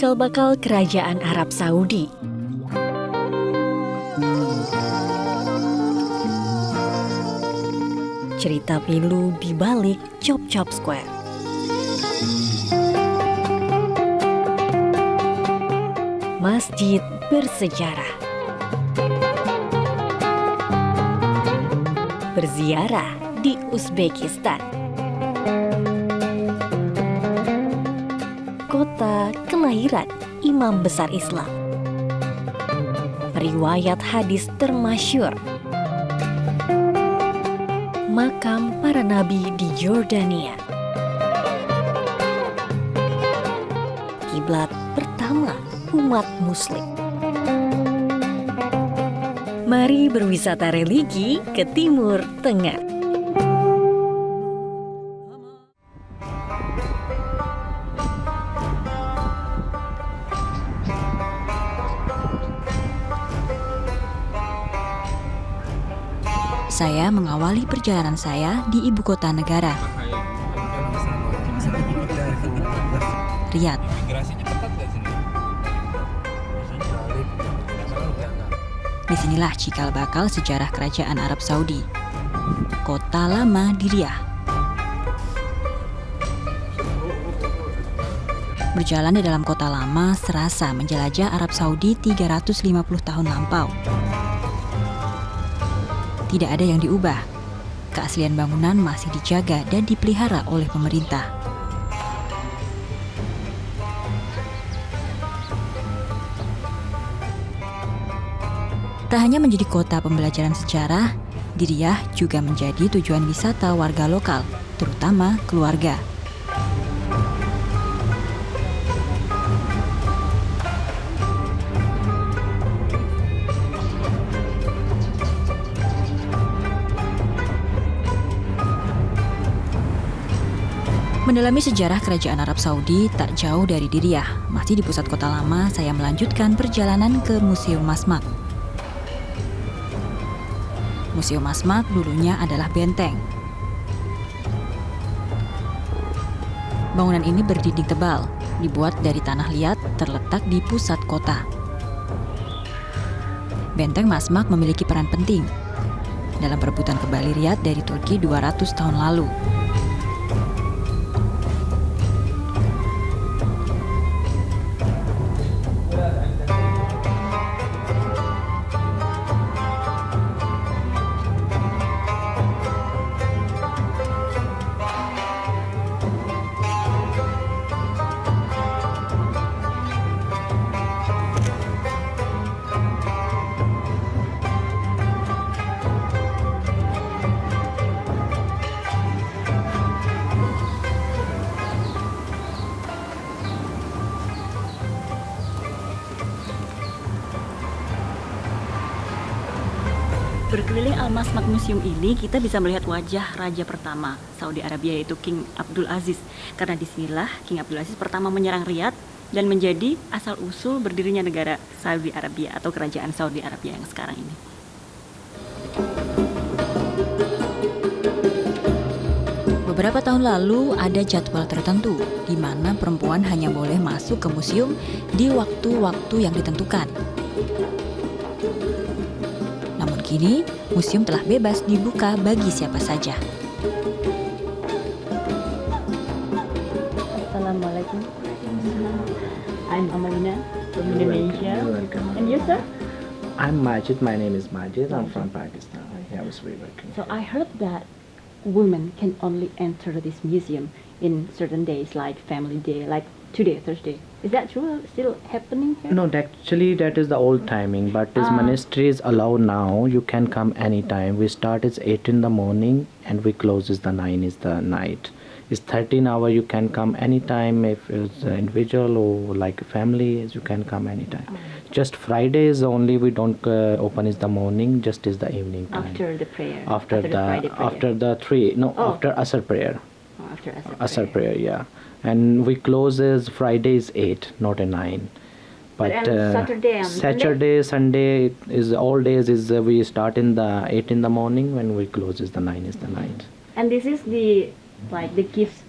Cikal bakal Kerajaan Arab Saudi. Cerita pilu di balik Chop Chop Square. Masjid bersejarah. Berziarah di Uzbekistan. Kota kelahiran Imam Besar Islam. Riwayat hadis termasyhur. Makam para nabi di Yordania. Kiblat pertama umat muslim. Mari berwisata religi ke Timur Tengah. Saya mengawali perjalanan saya di ibu kota negara, Riyadh. Disinilah cikal bakal sejarah Kerajaan Arab Saudi, kota lama di Riyadh. Berjalan di dalam kota lama serasa menjelajah Arab Saudi 350 tahun lampau. Tidak ada yang diubah. Keaslian bangunan masih dijaga dan dipelihara oleh pemerintah. Tak hanya menjadi kota pembelajaran sejarah, Riyadh juga menjadi tujuan wisata warga lokal, terutama keluarga. Mendalami sejarah Kerajaan Arab Saudi tak jauh dari Riyadh, masih di pusat kota lama, saya melanjutkan perjalanan ke Museum Masmak. Museum Masmak dulunya adalah benteng. Bangunan ini berdinding tebal, dibuat dari tanah liat, terletak di pusat kota. Benteng Masmak memiliki peran penting dalam perebutan kembali Riyadh dari Turki 200 tahun lalu. Berkeliling Al-Masmak Museum ini, kita bisa melihat wajah raja pertama Saudi Arabia, yaitu King Abdul Aziz. Karena disinilah King Abdul Aziz pertama menyerang Riyadh dan menjadi asal-usul berdirinya negara Saudi Arabia atau Kerajaan Saudi Arabia yang sekarang ini. Beberapa tahun lalu ada jadwal tertentu di mana perempuan hanya boleh masuk ke museum di waktu-waktu yang ditentukan. Kini, museum telah bebas dibuka bagi siapa saja. Assalamualaikum. I'm Amalina from Indonesia. And you, sir? I'm Majid. My name is Majid. I'm from Pakistan. Yeah, I was very welcome. So I heard that women can only enter this museum in certain days, like Family Day, like today, Thursday. Is that true? Still happening here? No, actually that is the old timing, but this ministry is allowed now. You can come anytime. We start at 8 in the morning and we close is the 9 is the night. It's 13 hour. You can come anytime. If it's an individual or like a family, you can come anytime. Just Fridays only we don't open is the morning. Just is the evening time. After the prayer. After the after Asr prayer. After Asr prayer, yeah. And we close is Fridays 8, not a 9. But Saturday, Sunday is all days is we start in the 8 in the morning when we close is the 9 is the night. And this is the gifts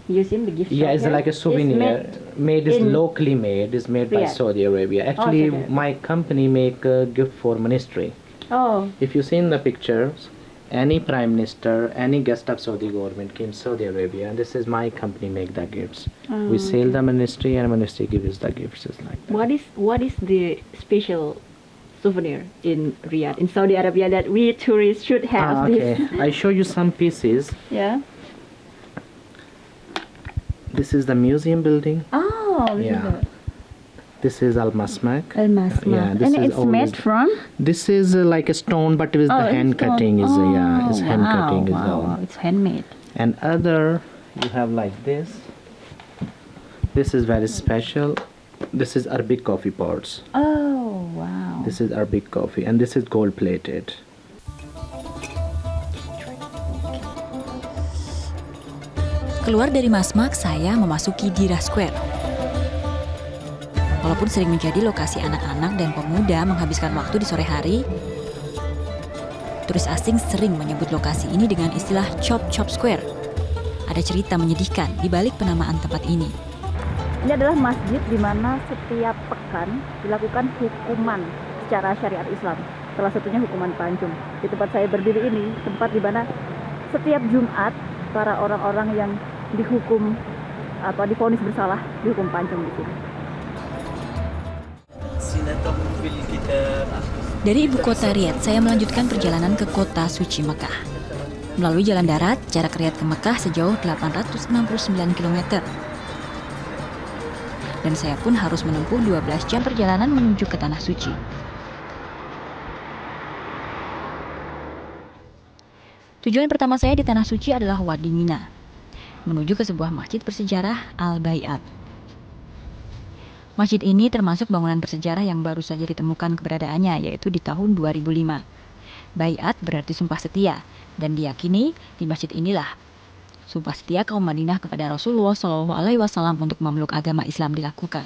museum, the gift Yeah, shop it's here, like a is souvenir. Made is in locally made. It's made by Riyadh. Saudi Arabia. Actually, Saudi Arabia. my company make a gift for ministry. Oh, If you see in the pictures, any prime minister, any guest of Saudi government came Saudi Arabia, and this is my company make the gifts. We sell the ministry, and ministry gives the gifts. It's like that. what is the special souvenir in Riyadh, in Saudi Arabia, that we tourists should have? Okay, I show you some pieces. Yeah. This is the museum building. Oh, Yeah. This is Al Masmak. Al-Masma. Yeah, this And is it's always- made from? This is like a stone, but with Oh, the it's hand stone. cutting is yeah, it's hand cutting is wow, all. it's handmade. And other you have like this. This is very special. This is Arabic coffee pots. Oh, wow. This is Arabic coffee, and this is gold plated. Keluar dari Masmak, saya memasuki Dira Square. Walaupun sering menjadi lokasi anak-anak dan pemuda menghabiskan waktu di sore hari, turis asing sering menyebut lokasi ini dengan istilah Chop Chop Square. Ada cerita menyedihkan di balik penamaan tempat ini. Ini adalah masjid di mana setiap pekan dilakukan hukuman secara syariat Islam. Salah satunya hukuman pancung. Di tempat saya berdiri ini, tempat di mana setiap Jumat para orang-orang yang dihukum atau divonis bersalah dihukum pancung di sini. Dari ibu kota Riyadh, saya melanjutkan perjalanan ke kota suci Mekah. Melalui jalan darat, jarak Riyadh ke Mekah sejauh 869 km. Dan saya pun harus menempuh 12 jam perjalanan menuju ke Tanah Suci. Tujuan pertama saya di Tanah Suci adalah Wadi Mina, menuju ke sebuah masjid bersejarah Al-Bai'at. Masjid ini termasuk bangunan bersejarah yang baru saja ditemukan keberadaannya, yaitu di tahun 2005. Bai'at berarti sumpah setia, dan diyakini di masjid inilah sumpah setia kaum Madinah kepada Rasulullah SAW untuk memeluk agama Islam dilakukan.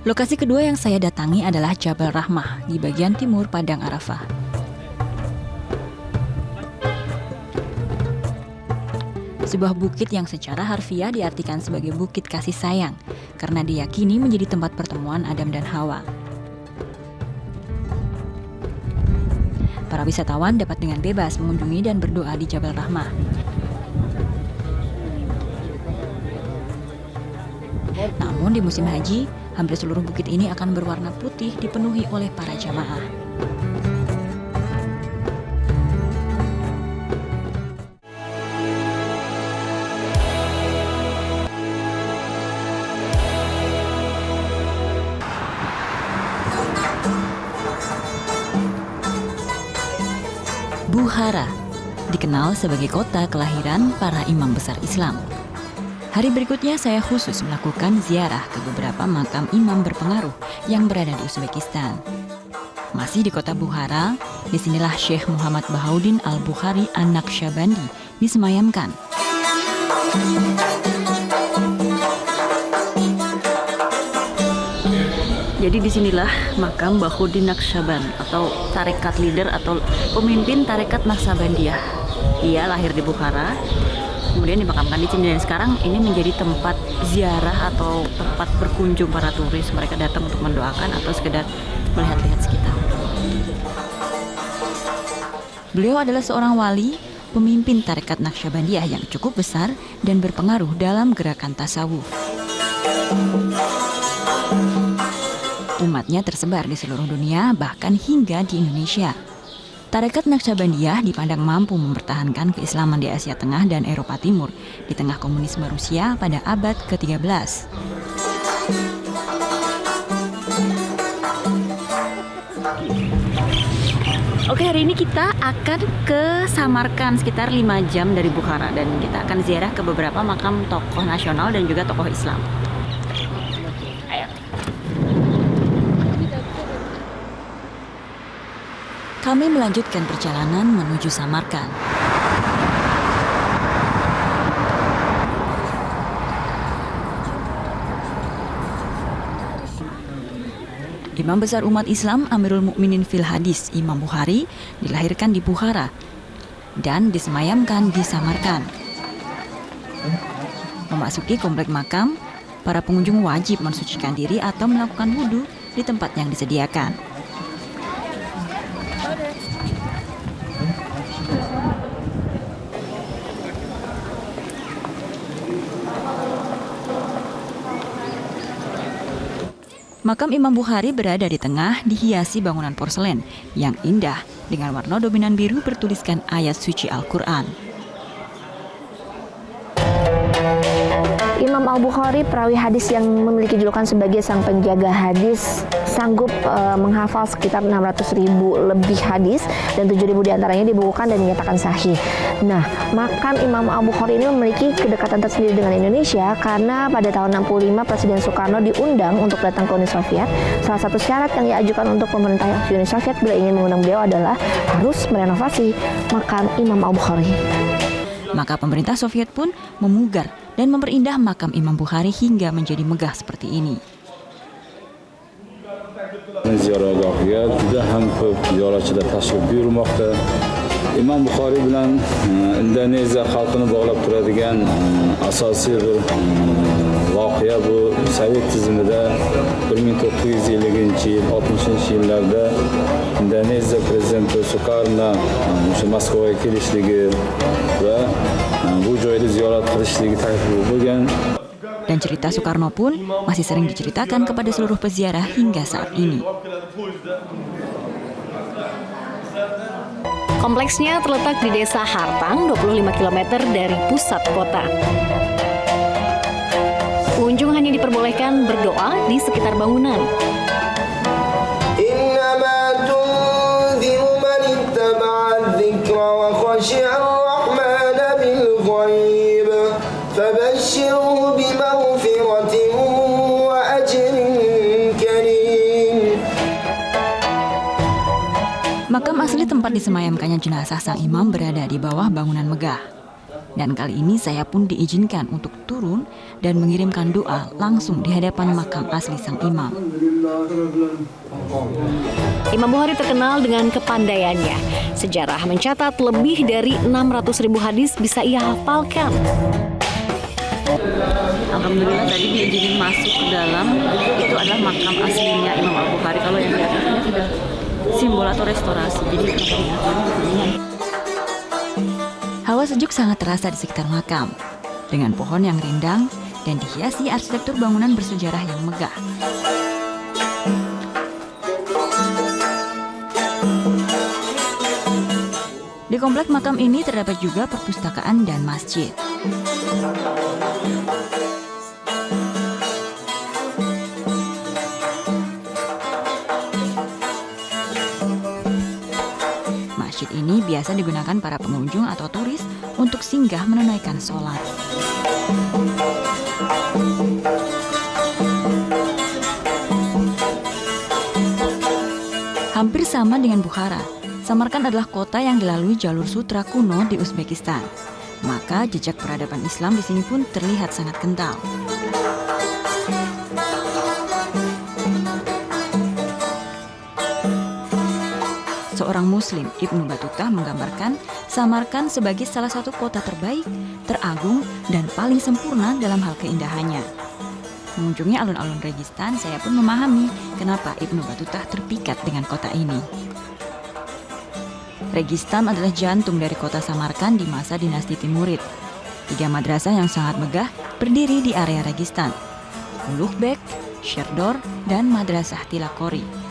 Lokasi kedua yang saya datangi adalah Jabal Rahmah di bagian timur Padang Arafah. Sebuah bukit yang secara harfiah diartikan sebagai bukit kasih sayang karena diyakini menjadi tempat pertemuan Adam dan Hawa. Para wisatawan dapat dengan bebas mengunjungi dan berdoa di Jabal Rahmah. Namun di musim haji, hampir seluruh bukit ini akan berwarna putih dipenuhi oleh para jamaah. Bukhara dikenal sebagai kota kelahiran para imam besar Islam. Hari berikutnya saya khusus melakukan ziarah ke beberapa makam imam berpengaruh yang berada di Uzbekistan. Masih di kota Bukhara, disinilah Syekh Muhammad Bahauddin Al-Bukhari An-Naqsyabandi disemayamkan. Jadi disinilah makam Bahauddin Naqsyaban atau tarekat leader atau pemimpin tarekat Naqsyabandiyah. Ia lahir di Bukhara, kemudian dimakamkan di sini, dan sekarang ini menjadi tempat ziarah atau tempat berkunjung para turis. Mereka datang untuk mendoakan atau sekedar melihat-lihat sekitar. Beliau adalah seorang wali, pemimpin tarekat Naqsyabandiyah yang cukup besar dan berpengaruh dalam gerakan tasawuf. Umatnya tersebar di seluruh dunia, bahkan hingga di Indonesia. Tarekat Naqsyabandiyah dipandang mampu mempertahankan keislaman di Asia Tengah dan Eropa Timur di tengah komunisme Rusia pada abad ke-13. Oke, hari ini kita akan ke Samarkand sekitar 5 jam dari Bukhara dan kita akan ziarah ke beberapa makam tokoh nasional dan juga tokoh Islam. Ayo. Kami melanjutkan perjalanan menuju Samarkand. Imam besar umat Islam Amirul Mukminin fil Hadis Imam Bukhari dilahirkan di Bukhara dan disemayamkan di Samarkand. Memasuki komplek makam, para pengunjung wajib mensucikan diri atau melakukan wudhu di tempat yang disediakan. Makam Imam Bukhari berada di tengah, dihiasi bangunan porselen yang indah dengan warna dominan biru bertuliskan ayat suci Al-Quran. Imam Al-Bukhari, perawi hadis yang memiliki julukan sebagai sang penjaga hadis, sanggup menghafal sekitar 600.000 lebih hadis dan 7.000 diantaranya dibukukan dan dinyatakan sahih. Nah, makam Imam Al-Bukhari ini memiliki kedekatan tersendiri dengan Indonesia karena pada tahun 65 Presiden Soekarno diundang untuk datang ke Uni Soviet. Salah satu syarat yang diajukan untuk pemerintah Uni Soviet bila ingin mengundang beliau adalah harus merenovasi makam Imam Al-Bukhari. Maka pemerintah Soviet pun memugar dan memperindah makam Imam Bukhari hingga menjadi megah seperti ini. Ziyoratgohga juda ham ko'p ziyoratchilar tashrif buyurmoqda. Imom Buxoriy bilan Indoneziya xalqini bog'lab turadigan asosiy bir voqea bu Sovet tizimida 1950-yil, 60-yillarda Indoneziya prezidenti Sukarno o'sha Moskvaga kelishligi va bu joyda ziyorat qilishligi taklif bo'lgan. Dan cerita Soekarno pun masih sering diceritakan kepada seluruh peziarah hingga saat ini. Kompleksnya terletak di Desa Hartang, 25 km dari pusat kota. Pengunjung hanya diperbolehkan berdoa di sekitar bangunan. Makam asli tempat disemayamkannya jenazah sang imam berada di bawah bangunan megah. Dan kali ini saya pun diizinkan untuk turun dan mengirimkan doa langsung di hadapan makam asli sang imam. Imam Bukhari terkenal dengan kepandaiannya. Sejarah mencatat lebih dari 600.000 hadis bisa ia hafalkan. Alhamdulillah tadi diizinin masuk ke dalam, itu adalah makam aslinya Imam Al-Bukhari. Kalau yang di atasnya sudah simbol atau restorasi, jadi Hawa sejuk sangat terasa di sekitar makam, dengan pohon yang rindang dan dihiasi arsitektur bangunan bersejarah yang megah. Di komplek makam ini terdapat juga perpustakaan dan masjid. Masjid ini biasa digunakan para pengunjung atau turis untuk singgah menunaikan sholat. Hampir sama dengan Bukhara, Samarkand adalah kota yang dilalui jalur sutra kuno di Uzbekistan. Maka jejak peradaban Islam di sini pun terlihat sangat kental. Seorang Muslim, Ibnu Battuta, menggambarkan Samarkand sebagai salah satu kota terbaik, teragung, dan paling sempurna dalam hal keindahannya. Mengunjungi alun-alun Registan, saya pun memahami kenapa Ibnu Battuta terpikat dengan kota ini. Registan adalah jantung dari kota Samarkand di masa dinasti Timurid. 3 madrasah yang sangat megah berdiri di area Registan: Ulughbek, Sherdor, dan Madrasah Tilakori.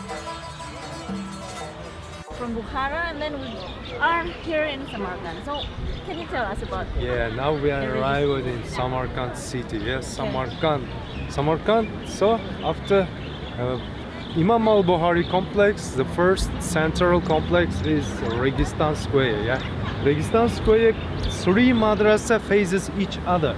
From Bukhara and then we are here in Samarkand. So can you tell us about Yeah, now we are arrived in Samarkand city. Yes, Samarkand. So after Imam al-Bukhari complex, the first central complex is Registan Square. Yeah, Registan Square, 3 madrasa faces each other.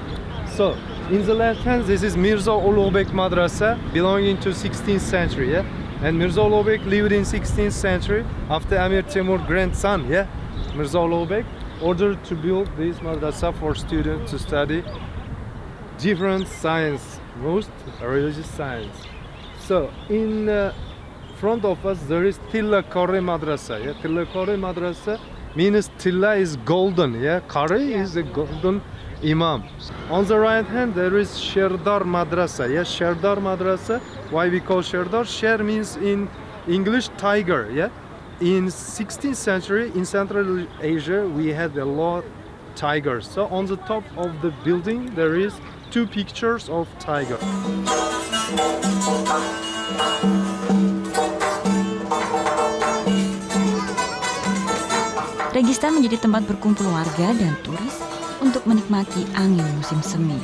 So in the left hand, this is Mirza Ulugh-Bek Madrasa, belonging to 16th century. Yeah, and Mirza Ulugh-Bek lived in 16th century after Amir Timur's grandson. Yeah, Mirza Ulugh-Bek ordered to build this madrasa for students to study different science, most religious science. So in front of us there is Tilla Kore Madrasa. Yeah, Tilla Kore Madrasa means Tilla is golden. Yeah, Kore is a golden imam. On the right hand there is Sherdar Madrasa. Yeah, Sherdar Madrasa. Why we call Sherdar? Sher means in English tiger. Yeah. In 16th century, in Central Asia, we had a lot of tigers. So on the top of the building, there is 2 pictures of tiger. Registan menjadi tempat berkumpul warga dan turis untuk menikmati angin musim semi.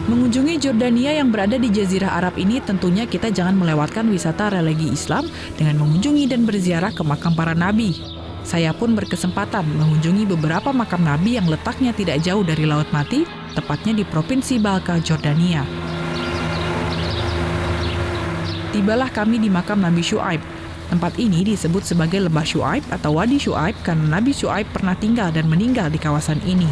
Mengunjungi Jordania yang berada di Jazirah Arab ini tentunya kita jangan melewatkan wisata religi Islam dengan mengunjungi dan berziarah ke makam para nabi. Saya pun berkesempatan mengunjungi beberapa makam nabi yang letaknya tidak jauh dari Laut Mati, tepatnya di Provinsi Balka, Jordania. Tibalah kami di makam Nabi Syuaib. Tempat ini disebut sebagai Lembah Syuaib atau Wadi Syuaib karena Nabi Syuaib pernah tinggal dan meninggal di kawasan ini.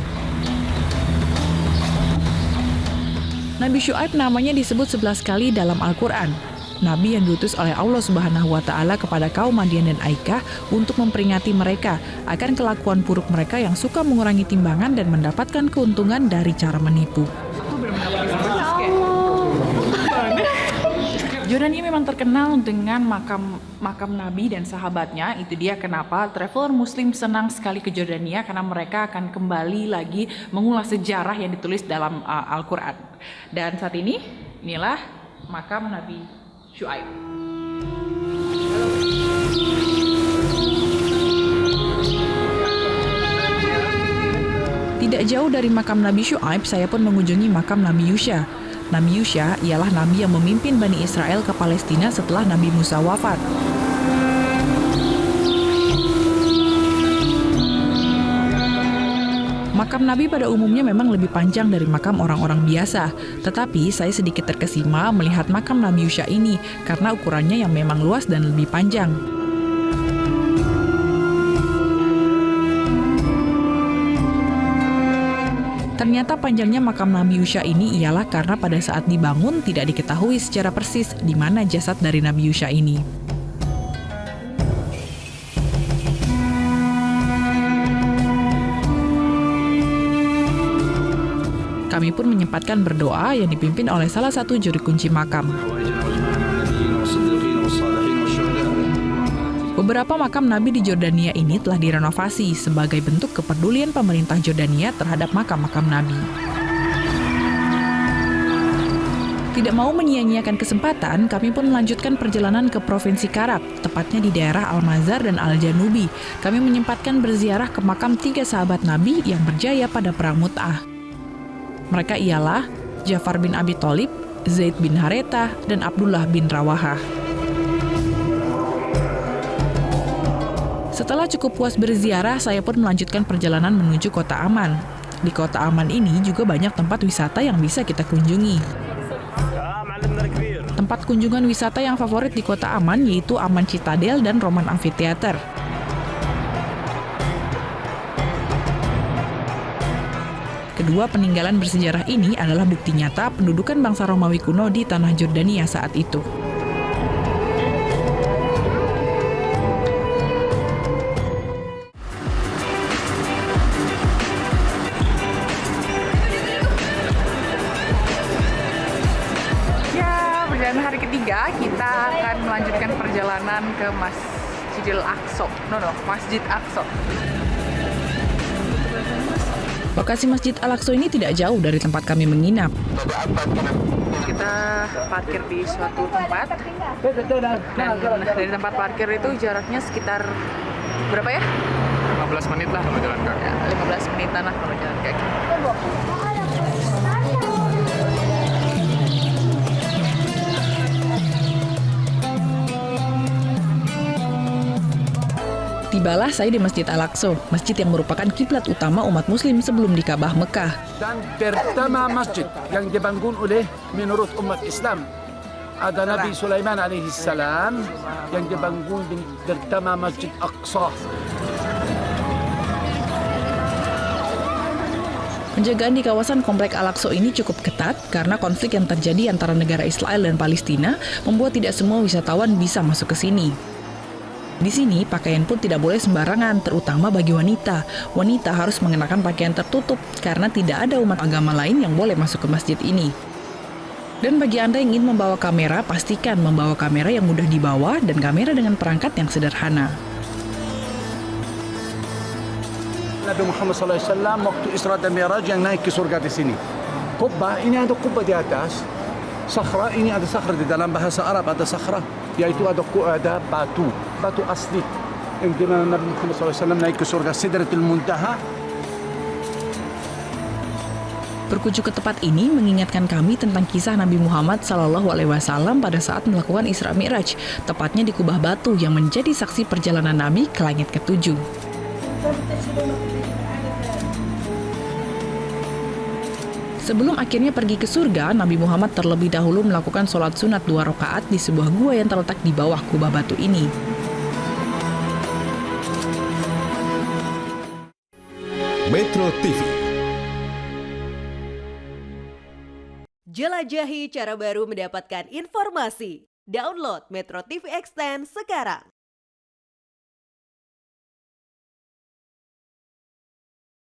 Nabi Syuaib namanya disebut 11 kali dalam Al-Quran. Nabi yang diutus oleh Allah Subhanahu wa Ta'ala kepada kaum Madian dan Aikah untuk memperingati mereka akan kelakuan buruk mereka yang suka mengurangi timbangan dan mendapatkan keuntungan dari cara menipu. Jordania memang terkenal dengan makam Nabi dan sahabatnya. Itu dia kenapa traveler Muslim senang sekali ke Jordania, karena mereka akan kembali lagi mengulas sejarah yang ditulis dalam Al-Quran. Dan saat ini, inilah makam Nabi Syuaib. Tidak jauh dari makam Nabi Syuaib, saya pun mengunjungi makam Nabi Yusha. Nabi Yusha ialah nabi yang memimpin Bani Israel ke Palestina setelah Nabi Musa wafat. Makam Nabi pada umumnya memang lebih panjang dari makam orang-orang biasa, tetapi saya sedikit terkesima melihat makam Nabi Yusha ini karena ukurannya yang memang luas dan lebih panjang. Ternyata panjangnya makam Nabi Yusha ini ialah karena pada saat dibangun tidak diketahui secara persis di mana jasad dari Nabi Yusha ini. Kami pun menyempatkan berdoa yang dipimpin oleh salah satu juru kunci makam. Beberapa makam Nabi di Jordania ini telah direnovasi sebagai bentuk kepedulian pemerintah Jordania terhadap makam-makam Nabi. Tidak mau menyia-nyiakan kesempatan, kami pun melanjutkan perjalanan ke Provinsi Karab, tepatnya di daerah Al-Mazar dan Al-Janubi. Kami menyempatkan berziarah ke makam 3 sahabat Nabi yang berjaya pada Perang Mu'tah. Mereka ialah Ja'far bin Abi Thalib, Zaid bin Haretha, dan Abdullah bin Rawahah. Setelah cukup puas berziarah, saya pun melanjutkan perjalanan menuju Kota Aman. Di Kota Aman ini juga banyak tempat wisata yang bisa kita kunjungi. Tempat kunjungan wisata yang favorit di Kota Aman yaitu Aman Citadel dan Roman Amphitheater. Kedua peninggalan bersejarah ini adalah bukti nyata pendudukan bangsa Romawi kuno di tanah Jordania saat itu. Dan hari ketiga kita akan melanjutkan perjalanan ke Masjid Aqsa. Masjid Aqsa. Lokasi Masjid Al-Aqsa ini tidak jauh dari tempat kami menginap. Kita parkir di suatu tempat, dan dari tempat parkir itu jaraknya sekitar berapa ya? 15 menit lah kalau jalan kaki. 15 menitan lah kalau jalan kaki. Tibalah saya di Masjid Al-Aqsa, masjid yang merupakan kiblat utama umat muslim sebelum di Ka'bah Mekah. Dan pertama masjid yang dibangun oleh menurut umat Islam ada Nabi Sulaiman alaihi salam yang dibangun pertama Masjid Aqsa. Penjagaan di kawasan Komplek Al-Aqsa ini cukup ketat karena konflik yang terjadi antara negara Israel dan Palestina membuat tidak semua wisatawan bisa masuk ke sini. Di sini, pakaian pun tidak boleh sembarangan, terutama bagi wanita. Wanita harus mengenakan pakaian tertutup karena tidak ada umat agama lain yang boleh masuk ke masjid ini. Dan bagi Anda yang ingin membawa kamera, pastikan membawa kamera yang mudah dibawa dan kamera dengan perangkat yang sederhana. Nabi Muhammad SAW waktu Isra dan Mi'raj yang naik ke surga di sini. Kubbah, ini ada kubbah di atas. Sakhra, ini ada sakhra di dalam bahasa Arab ada sakhra, yaitu ada batu asli. Yang dimana Nabi Muhammad SAW naik ke surga Sidratul Muntaha. Berkunjung ke tempat ini mengingatkan kami tentang kisah Nabi Muhammad SAW pada saat melakukan Isra Mi'raj, tepatnya di kubah batu yang menjadi saksi perjalanan Nabi ke langit ke-7. Sebelum akhirnya pergi ke surga, Nabi Muhammad terlebih dahulu melakukan sholat sunat 2 rakaat di sebuah gua yang terletak di bawah kubah batu ini. Metro TV. Jelajahi cara baru mendapatkan informasi. Download Metro TV Extend sekarang.